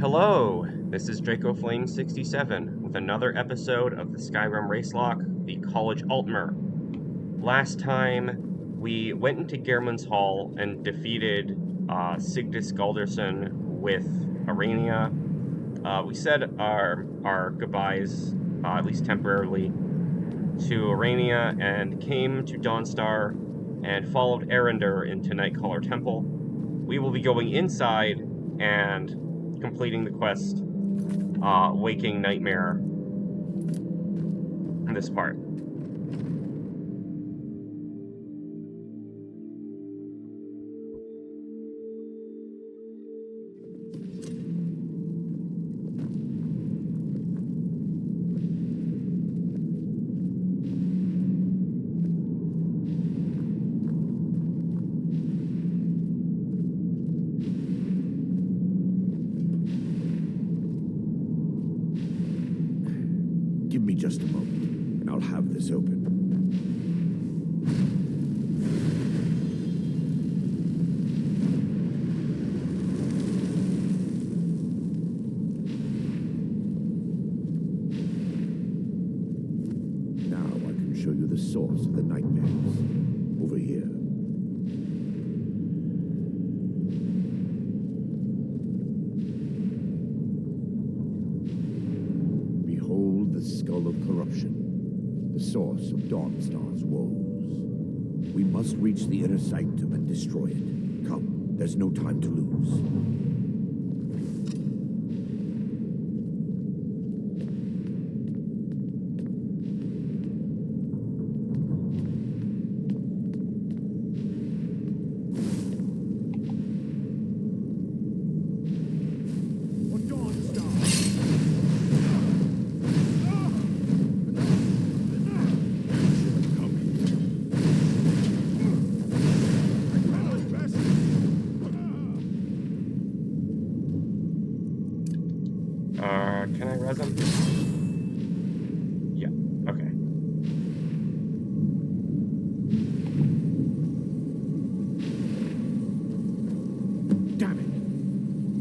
Hello, this is DracoFlame67 with another episode of the Skyrim Racelock, the College Altmer. Last time, we went into Gehrman's Hall and defeated Sigdis Galderson with Arania. We said our goodbyes, at least temporarily, to Arania and came to Dawnstar and followed Erandur into Nightcaller Temple. We will be going inside and completing the quest, Waking Nightmare, in this part. Give me just a moment, and I'll have this open. Now I can show you the source of the nightmares. Over here. The skull of corruption, the source of Dawnstar's woes. We must reach the inner sanctum and destroy it. Come, there's no time to lose. Can I res him? Yeah, okay. Damn it!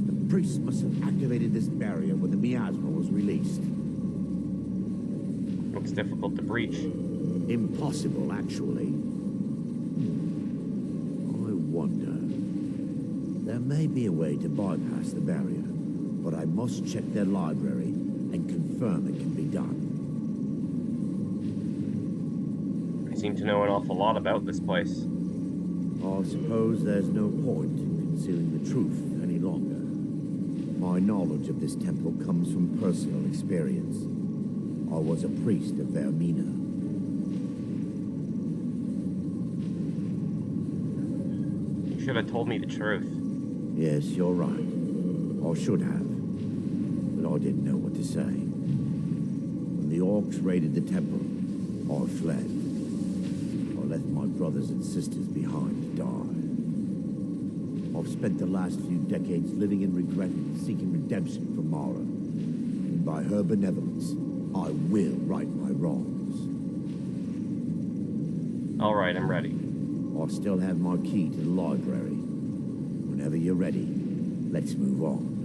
The priest must have activated this barrier when the miasma was released. Looks difficult to breach. Impossible, actually. I wonder. There may be a way to bypass the barrier, but I must check their library and confirm it can be done. I seem to know an awful lot about this place. I suppose there's no point in concealing the truth any longer. My knowledge of this temple comes from personal experience. I was a priest of Vermina. You should have told me the truth. Yes, you're right. I should have. But I didn't know what to say. When the orcs raided the temple, I fled. I left my brothers and sisters behind to die. I've spent the last few decades living in regret and seeking redemption from Mara. And by her benevolence, I will right my wrongs. All right, I'm ready. I still have my key to the library. Whenever you're ready, let's move on.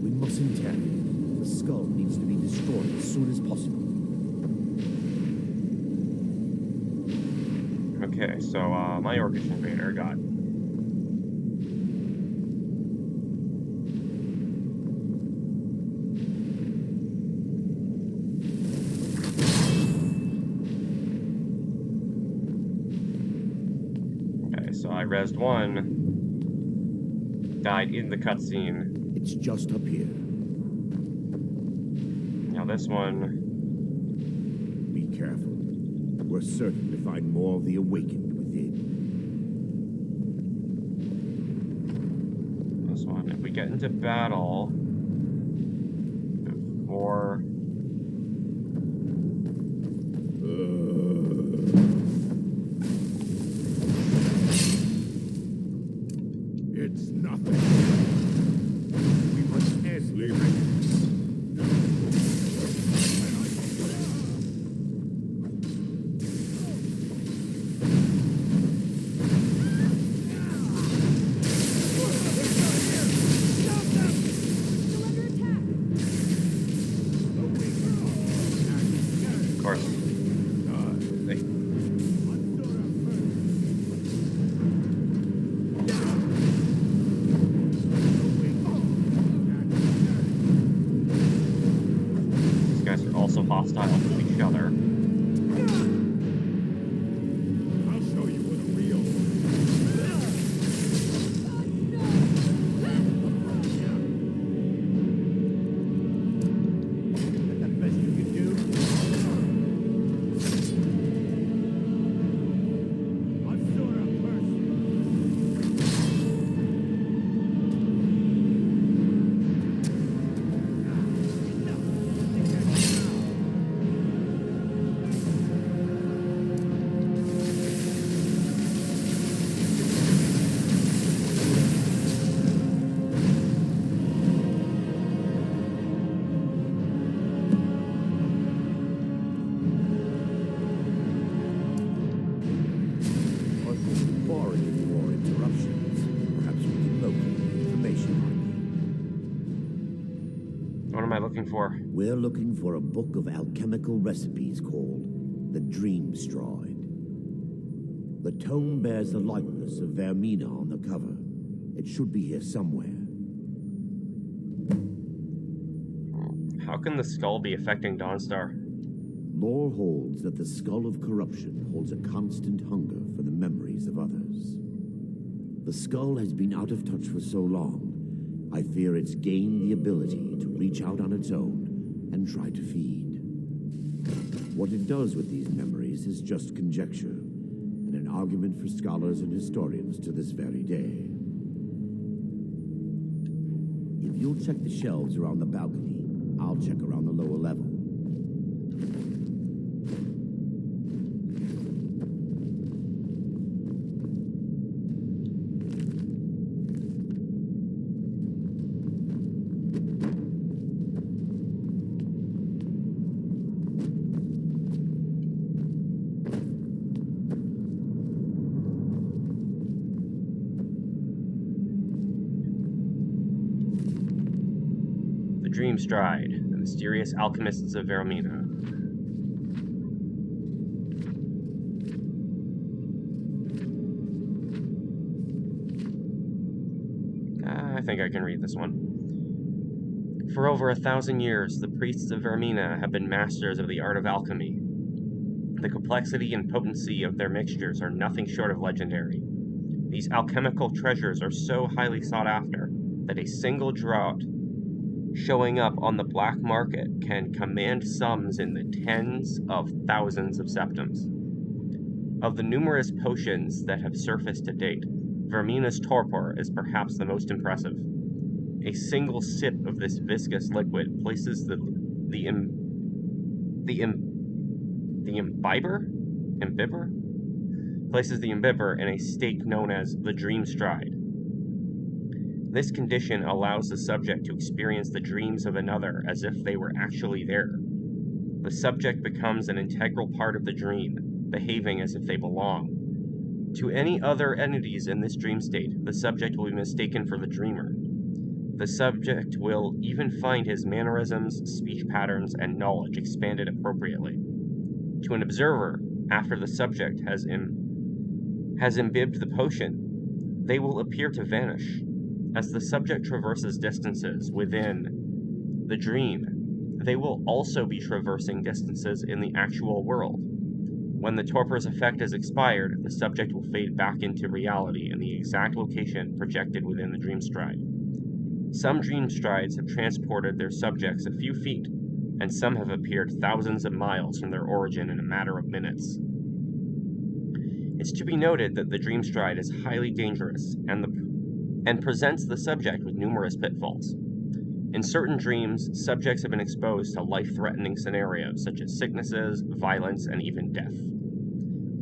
We mustn't tarry. The skull needs to be destroyed as soon as possible. Okay, so my Orcish invader got. Okay, so I rezzed one. Died in the cutscene. It's just up here. Now this one. Be careful. We're certain to find more of the awakened within. This one. If we get into battle before. It's nothing. We must end the barring any more interruptions, perhaps we can locate the information we need. What am I looking for? We're looking for a book of alchemical recipes called the Dream Stride. The tome bears the likeness of Vermina on the cover. It should be here somewhere. How can the skull be affecting Dawnstar? Lore holds that the skull of corruption holds a constant hunger for the memories of others. The skull has been out of touch for so long, I fear it's gained the ability to reach out on its own and try to feed. What it does with these memories is just conjecture, and an argument for scholars and historians to this very day. If you'll check the shelves around the balcony, I'll check around the lower level. Dream Stride, the mysterious alchemists of Vermina. I think I can read this one. For over 1,000 years, the priests of Vermina have been masters of the art of alchemy. The complexity and potency of their mixtures are nothing short of legendary. These alchemical treasures are so highly sought after that a single draught showing up on the black market can command sums in the tens of thousands of septims. Of the numerous potions that have surfaced to date, Vermina's torpor is perhaps the most impressive. A single sip of this viscous liquid places the imbiber in a state known as the Dream Stride. This condition allows the subject to experience the dreams of another as if they were actually there. The subject becomes an integral part of the dream, behaving as if they belong. To any other entities in this dream state, the subject will be mistaken for the dreamer. The subject will even find his mannerisms, speech patterns, and knowledge expanded appropriately. To an observer, after the subject has imbibed the potion, they will appear to vanish. As the subject traverses distances within the dream, they will also be traversing distances in the actual world. When the torpor's effect is expired, the subject will fade back into reality in the exact location projected within the dream stride. Some dream strides have transported their subjects a few feet, and some have appeared thousands of miles from their origin in a matter of minutes. It's to be noted that the dream stride is highly dangerous and presents the subject with numerous pitfalls. In certain dreams, subjects have been exposed to life-threatening scenarios such as sicknesses, violence, and even death.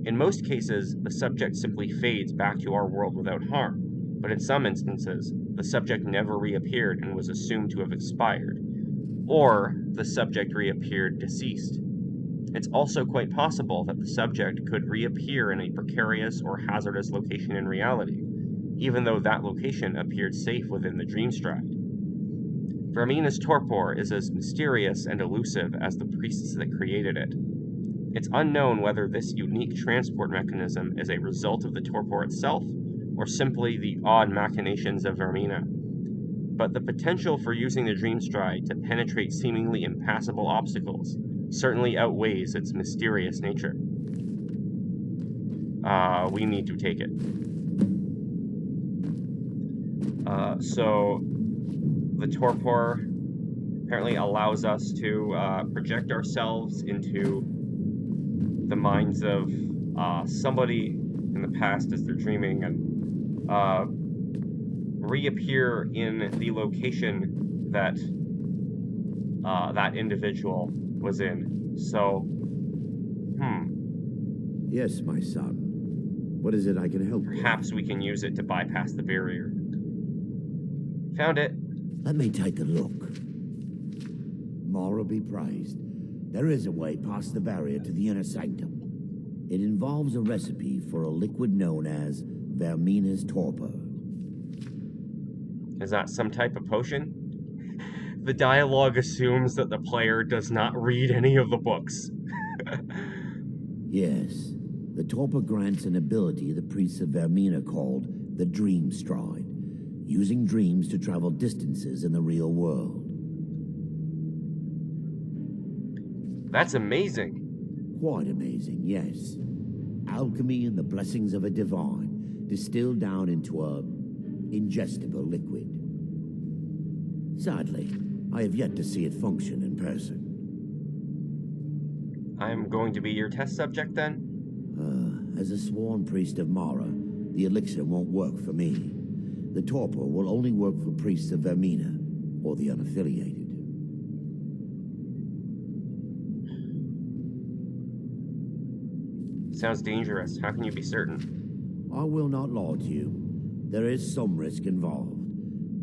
In most cases, the subject simply fades back to our world without harm, but in some instances, the subject never reappeared and was assumed to have expired, or the subject reappeared deceased. It's also quite possible that the subject could reappear in a precarious or hazardous location in reality, even though that location appeared safe within the dream stride. Vermina's torpor is as mysterious and elusive as the priests that created it. It's unknown whether this unique transport mechanism is a result of the torpor itself, or simply the odd machinations of Vermina. But the potential for using the dream stride to penetrate seemingly impassable obstacles certainly outweighs its mysterious nature. We need to take it. So the torpor apparently allows us to project ourselves into the minds of somebody in the past as they're dreaming, and reappear in the location that that individual was in. So, Yes, my son. What is it I can help with? Perhaps we can use it to bypass the barrier. Found it. Let me take a look. Mara be praised. There is a way past the barrier to the inner sanctum. It involves a recipe for a liquid known as Vermina's torpor. Is that some type of potion? The dialogue assumes that the player does not read any of the books. Yes, the torpor grants an ability the priests of Vermina called the Dream Stride, using dreams to travel distances in the real world. That's amazing. Quite amazing, yes. Alchemy and the blessings of a divine, distilled down into a ingestible liquid. Sadly, I have yet to see it function in person. I'm going to be your test subject then? As a sworn priest of Mara, the elixir won't work for me. The torpor will only work for priests of Vermina, or the unaffiliated. Sounds dangerous. How can you be certain? I will not lie to you. There is some risk involved.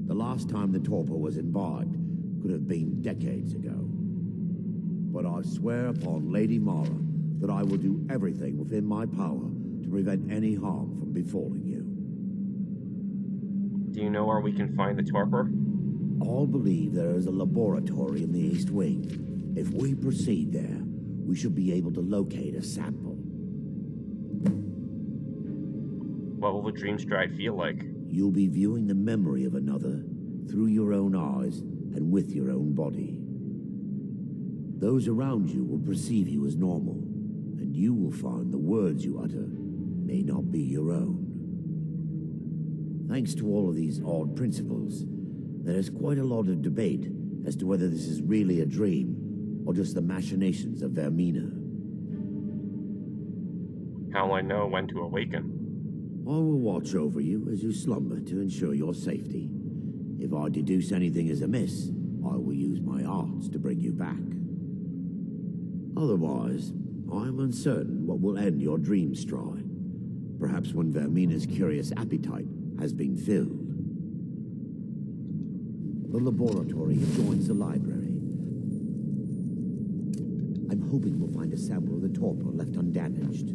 The last time the torpor was imbibed could have been decades ago. But I swear upon Lady Mara that I will do everything within my power to prevent any harm from befalling you. Do you know where we can find the torpor? All believe there is a laboratory in the East Wing. If we proceed there, we should be able to locate a sample. What will the dream stride feel like? You'll be viewing the memory of another through your own eyes and with your own body. Those around you will perceive you as normal, and you will find the words you utter may not be your own. Thanks to all of these odd principles, there is quite a lot of debate as to whether this is really a dream or just the machinations of Vermina. How will I know when to awaken? I will watch over you as you slumber to ensure your safety. If I deduce anything is amiss, I will use my arts to bring you back. Otherwise, I am uncertain what will end your dream stride. Perhaps when Vermina's curious appetite has been filled. The laboratory adjoins the library. I'm hoping we'll find a sample of the torpor left undamaged.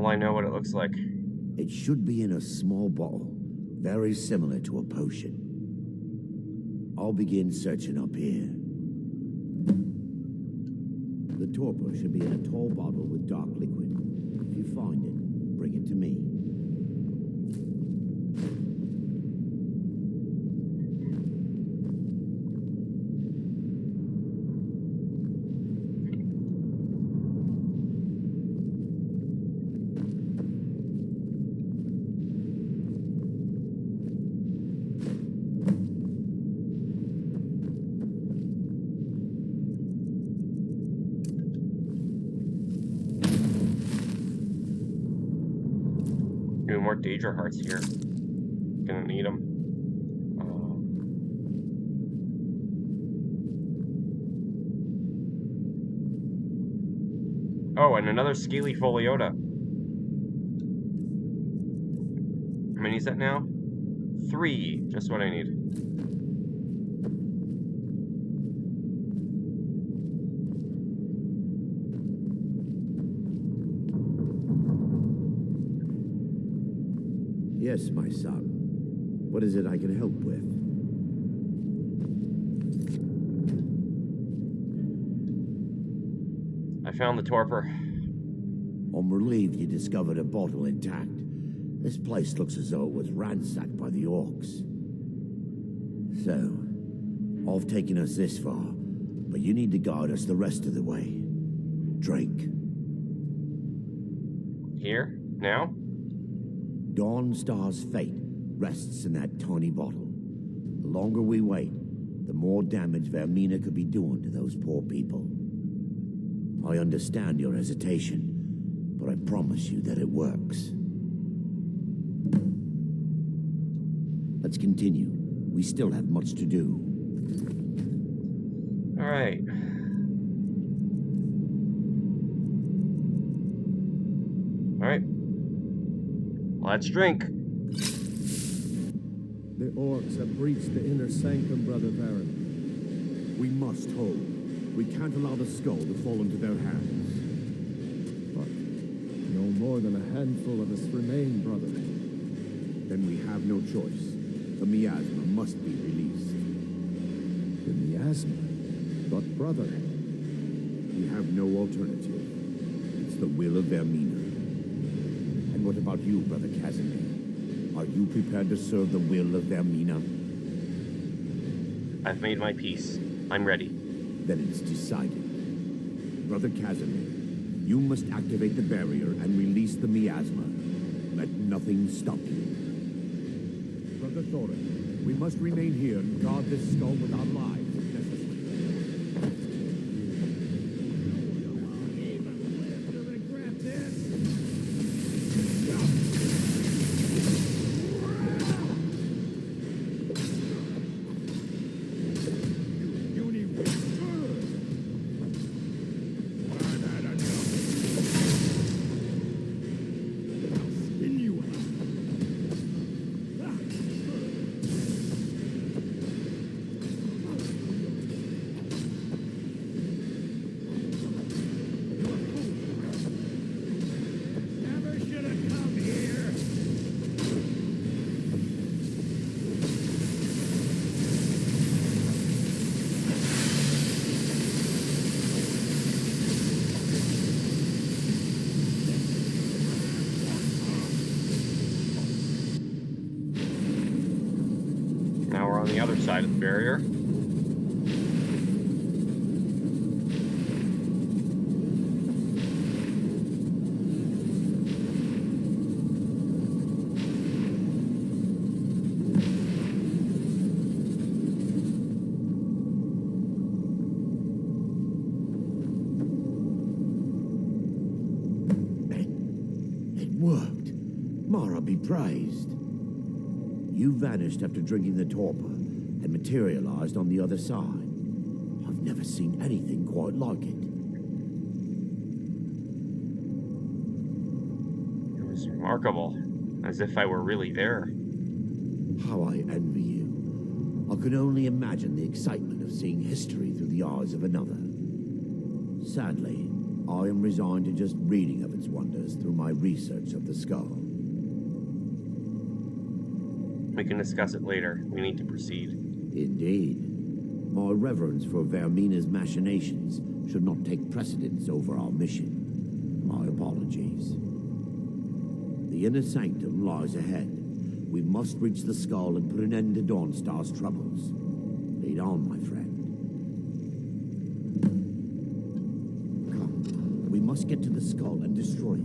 I know what it looks like. It should be in a small bottle, very similar to a potion. I'll begin searching up here. The torpor should be in a tall bottle with dark liquid. If you find it, bring it to me. More Daedra hearts here. Gonna need them. Oh, and another scaly Foliota. How many is that now? 3. Just what I need. Yes, my son. What is it I can help with? I found the torpor. I'm relieved you discovered a bottle intact. This place looks as though it was ransacked by the orcs. So, I've taken us this far, but you need to guide us the rest of the way. Drink. Here? Now? Dawnstar's fate rests in that tiny bottle. The longer we wait, the more damage Vermina could be doing to those poor people. I understand your hesitation, but I promise you that it works. Let's continue. We still have much to do. All right. All right. Let's drink. The orcs have breached the inner sanctum, Brother Baron. We must hold. We can't allow the skull to fall into their hands. But no more than a handful of us remain, brother. Then we have no choice. The miasma must be released. The miasma? But, brother... We have no alternative. It's the will of Vermina. And what about you, Brother Casimir? Are you prepared to serve the will of Vermina? I've made my peace. I'm ready. Then it's decided. Brother Casimir, you must activate the barrier and release the miasma. Let nothing stop you. Brother Thorin, we must remain here and guard this skull with our lives if necessary. On the other side of the barrier. It worked. Mara be praised. You vanished after drinking the torpor and materialized on the other side. I've never seen anything quite like it. It was remarkable, as if I were really there. How I envy you. I can only imagine the excitement of seeing history through the eyes of another. Sadly, I am resigned to just reading of its wonders through my research of the skull. We can discuss it later. We need to proceed. Indeed. My reverence for Vermina's machinations should not take precedence over our mission. My apologies. The inner sanctum lies ahead. We must reach the skull and put an end to Dawnstar's troubles. Lead on, my friend. Come. We must get to the skull and destroy it.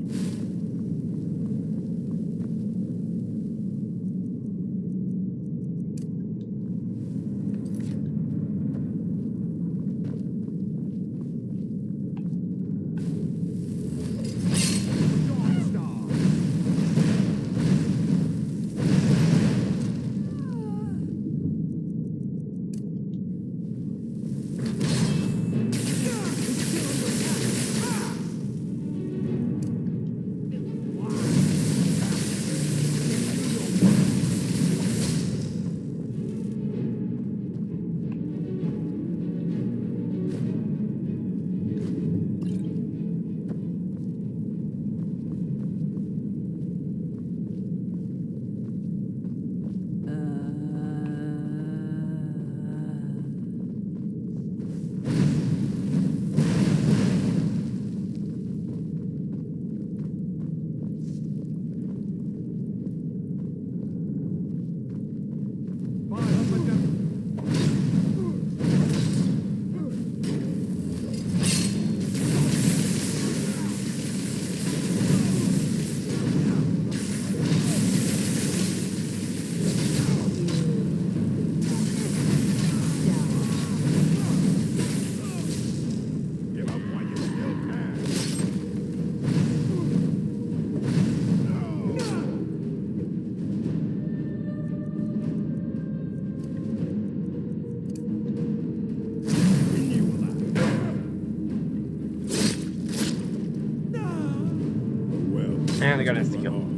And they got insta kill.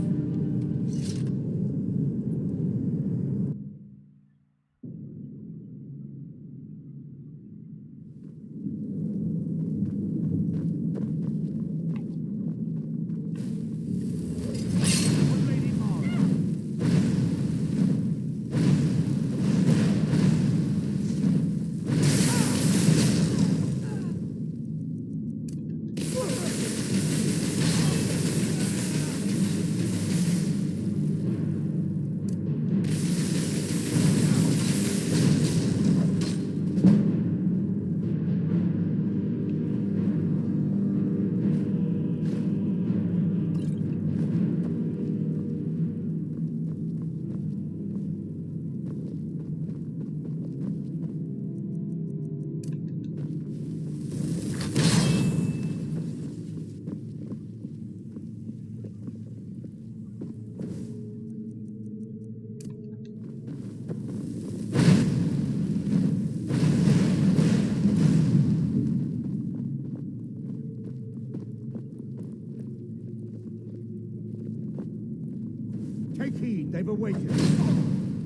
Take heed, they've awakened.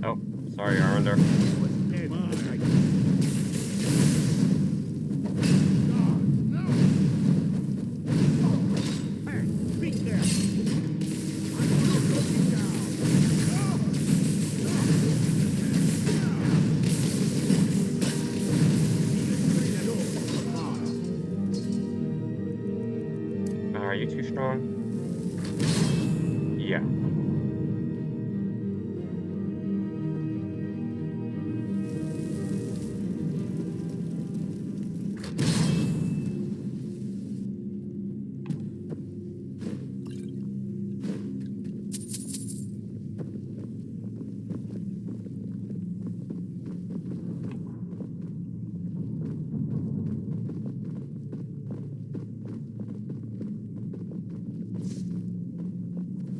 Oh, sorry, Erandur. Are you too strong? Yeah.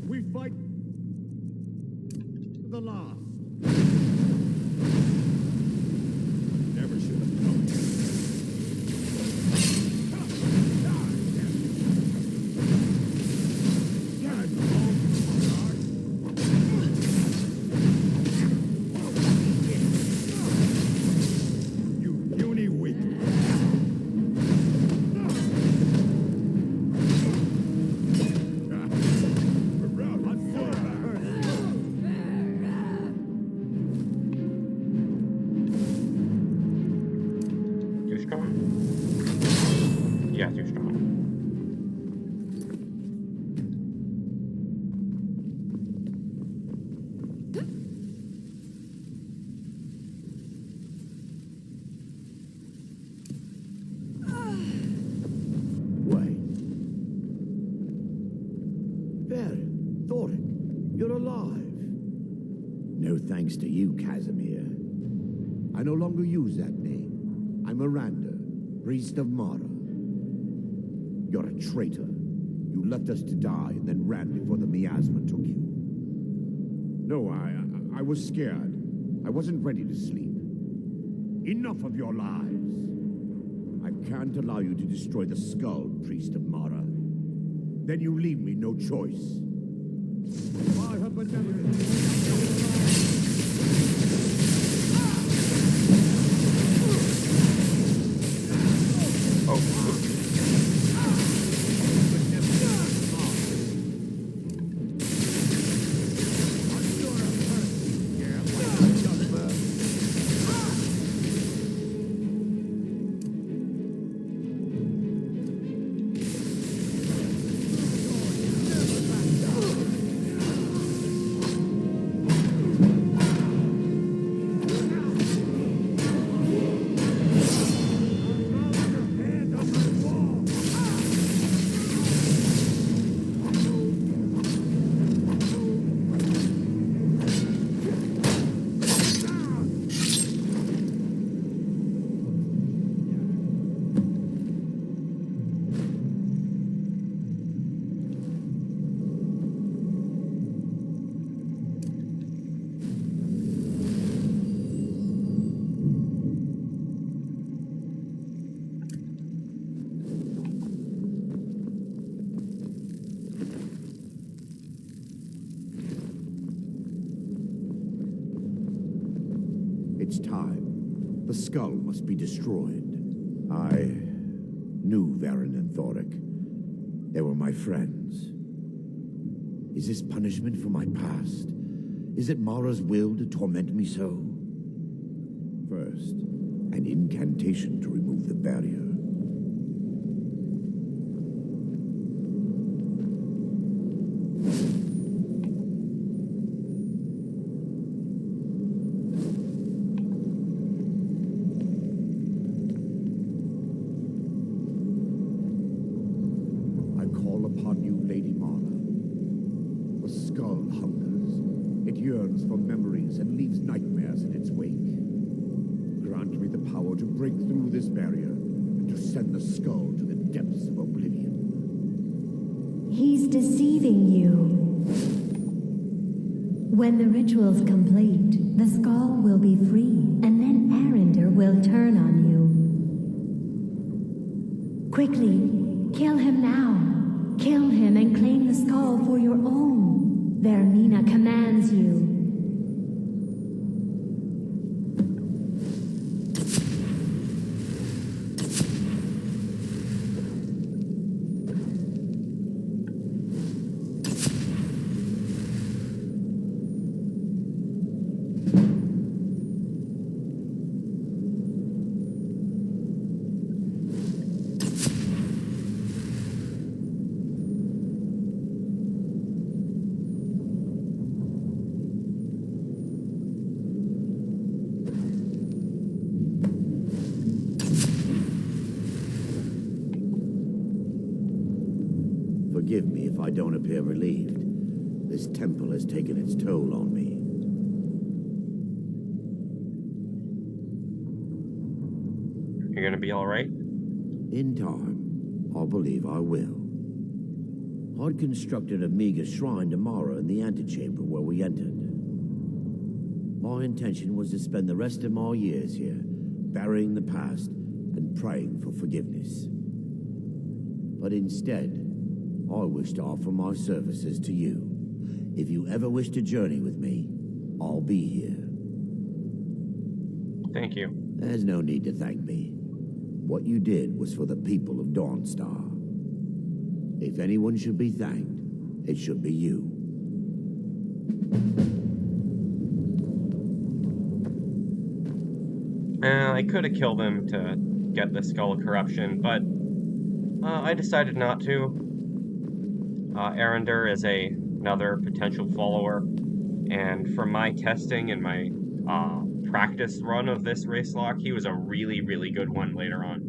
We fight to the last. Never should have known. You puny weak. Too strong? Yeah, too strong. Wait. There, Thoric, you're alive. No thanks to you, Casimir. I no longer use that name. I'm Erandur, priest of Mara. You're a traitor. You left us to die and then ran before the miasma took you. No, I was scared. I wasn't ready to sleep. Enough of your lies. I can't allow you to destroy the skull, priest of Mara. Then you leave me no choice. I have time, the skull must be destroyed. I knew Varen and Thoric. They were my friends. Is this punishment for my past? Is it Mara's will to torment me so? First, an incantation to remove the barrier. I call upon you, Lady Mara. The skull hungers. It yearns for memories and leaves nightmares in its wake. Grant me the power to break through this barrier and to send the skull to the depths of oblivion. He's deceiving you. When the ritual's complete, the skull will be free, and then Erandur will turn on you. Quickly, kill him now. Kill him and claim the skull for your own. Vermina commands you. Forgive me if I don't appear relieved. This temple has taken its toll on me. You're gonna be alright? In time, I believe I will. I'd constructed a meager shrine to Mara in the antechamber where we entered. My intention was to spend the rest of my years here, burying the past and praying for forgiveness. But instead, I wish to offer my services to you. If you ever wish to journey with me, I'll be here. Thank you. There's no need to thank me. What you did was for the people of Dawnstar. If anyone should be thanked, it should be you. I could have killed him to get the Skull of Corruption, but I decided not to. Erandur is another potential follower, and from my testing and my practice run of this race lock, he was a really, really good one later on.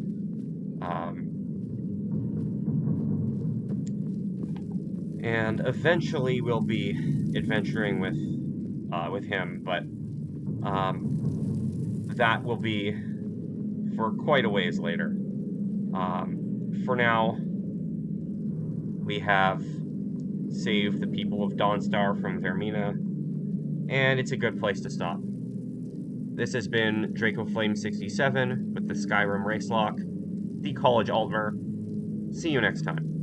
And eventually we'll be adventuring with him, but that will be for quite a ways later. For now, we have saved the people of Dawnstar from Vermina, and it's a good place to stop. This has been DracoFlame67 with the Skyrim Racelock, the College Altmer. See you next time.